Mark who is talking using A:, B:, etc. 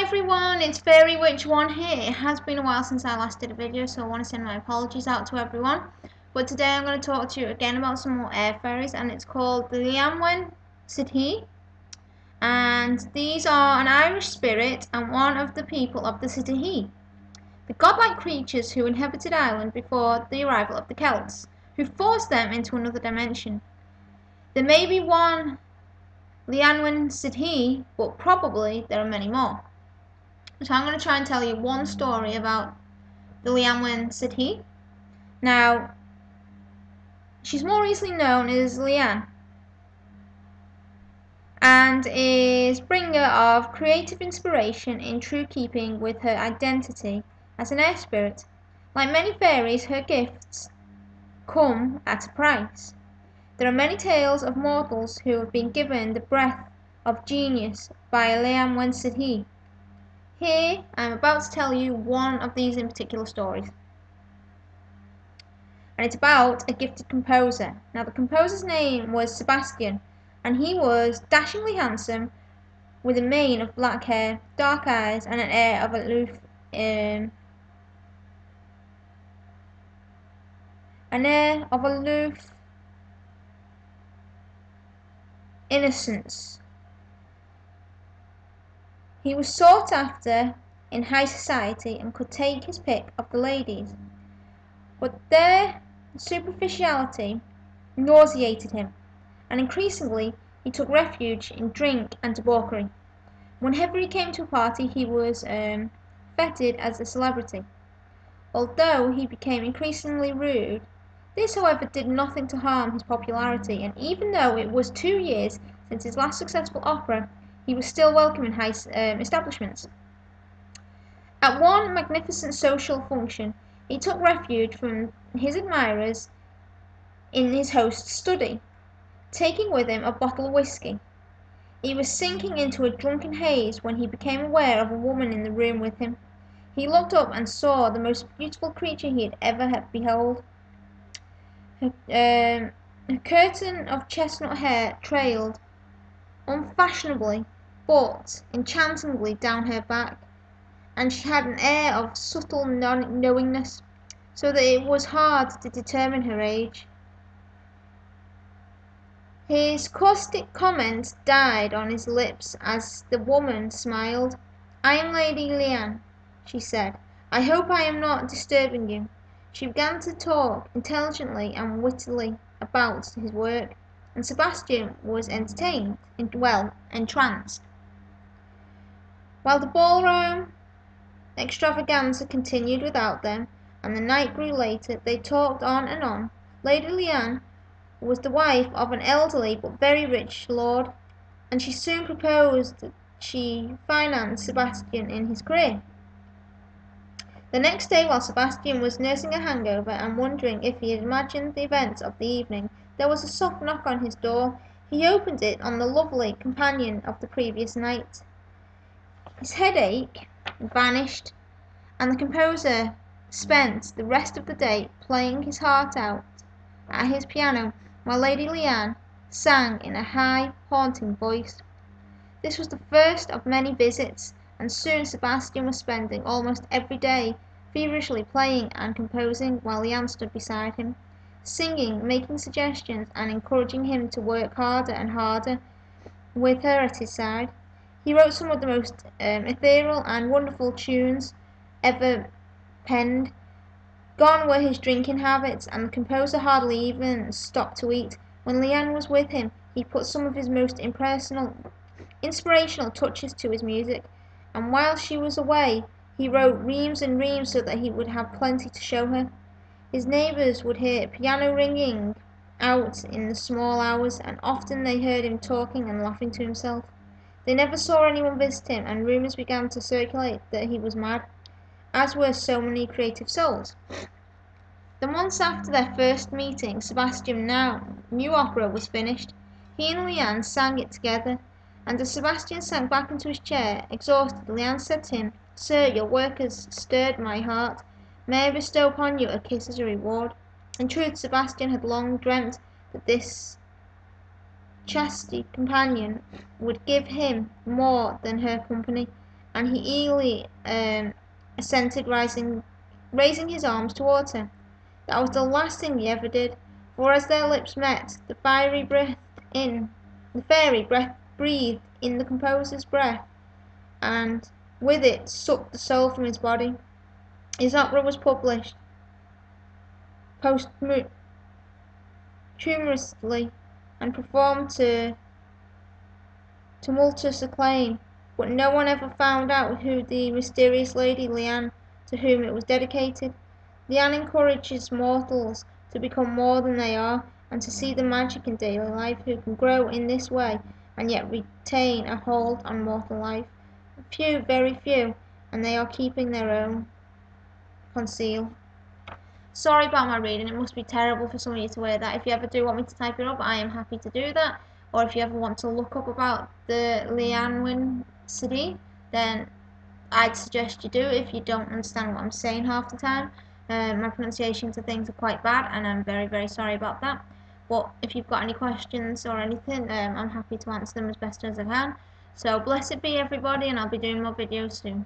A: everyone, it's Fairy Witch 1 here. It has been a while since I last did a video, so I want to send my apologies out to everyone. But today I'm going to talk to you again about some more air fairies, and it's called the leanan sidhe. And these are an Irish spirit and one of the people of the sidhe, the godlike creatures who inhabited Ireland before the arrival of the Celts, who forced them into another dimension. There may be one leanan sidhe, but probably there are many more. So I'm going to try and tell you one story about the leanan sidhe. Now, she's more easily known as Leanne, and is bringer of creative inspiration in true keeping with her identity as an air spirit. Like many fairies, her gifts come at a price. There are many tales of mortals who have been given the breath of genius by a leanan sidhe. Here, I'm about to tell you one of these in particular stories. And it's about a gifted composer. Now, the composer's name was Sebastian, and he was dashingly handsome, with a mane of black hair, dark eyes, and an air of aloof innocence. He was sought after in high society and could take his pick of the ladies, but their superficiality nauseated him, and increasingly he took refuge in drink and debauchery. Whenever he came to a party, he was feted as a celebrity. Although he became increasingly rude, this, however, did nothing to harm his popularity, and even though it was 2 years since his last successful opera, he was still welcome in high establishments. At one magnificent social function, he took refuge from his admirers in his host's study, taking with him a bottle of whiskey. He was sinking into a drunken haze when he became aware of a woman in the room with him. He looked up and saw the most beautiful creature he had ever beheld. Her curtain of chestnut hair trailed unfashionably but enchantingly down her back, and she had an air of subtle knowingness, so that it was hard to determine her age. His caustic comment died on his lips as the woman smiled. "I am Lady Leanne," she said. "I hope I am not disturbing you." She began to talk intelligently and wittily about his work, and Sebastian was entertained, entranced. While the ballroom extravaganza continued without them, and the night grew later, they talked on and on. Lady Leanne was the wife of an elderly but very rich lord, and she soon proposed that she finance Sebastian in his career. The next day, while Sebastian was nursing a hangover and wondering if he had imagined the events of the evening, there was a soft knock on his door. He opened it on the lovely companion of the previous night. His headache vanished, and the composer spent the rest of the day playing his heart out at his piano, while Lady Leanne sang in a high, haunting voice. This was the first of many visits, and soon Sebastian was spending almost every day feverishly playing and composing, while Leanne stood beside him, singing, making suggestions, and encouraging him to work harder and harder with her at his side. He wrote some of the most ethereal and wonderful tunes ever penned. Gone were his drinking habits, and the composer hardly even stopped to eat. When Leanne was with him, he put some of his most inspirational touches to his music, and while she was away, he wrote reams and reams so that he would have plenty to show her. His neighbours would hear a piano ringing out in the small hours, and often they heard him talking and laughing to himself. They never saw anyone visit him, and rumours began to circulate that he was mad, as were so many creative souls. The months after their first meeting, Sebastian's new opera was finished. He and Leanne sang it together, and as Sebastian sank back into his chair, exhausted, Leanne said to him, "Sir, your work has stirred my heart. May I bestow upon you a kiss as a reward?" In truth, Sebastian had long dreamt that this chastity companion would give him more than her company, and he eagerly assented, raising his arms towards her. That was the last thing he ever did, for as their lips met, the fairy breathed in the composer's breath, and with it sucked the soul from his body. His opera was published posthumously and performed to tumultuous acclaim, but no one ever found out who the mysterious Lady Leanan to whom it was dedicated. Leanan encourages mortals to become more than they are, and to see the magic in daily life who can grow in this way and yet retain a hold on mortal life. Few, very few, and they are keeping their own concealed. Sorry about my reading, it must be terrible for some of you to hear that. If you ever do want me to type it up, I am happy to do that. Or if you ever want to look up about the leanan sidhe, then I'd suggest you do if you don't understand what I'm saying half the time. My pronunciations of things are quite bad, and I'm very, very sorry about that. But if you've got any questions or anything, I'm happy to answer them as best as I can. So blessed be everybody, and I'll be doing more videos soon.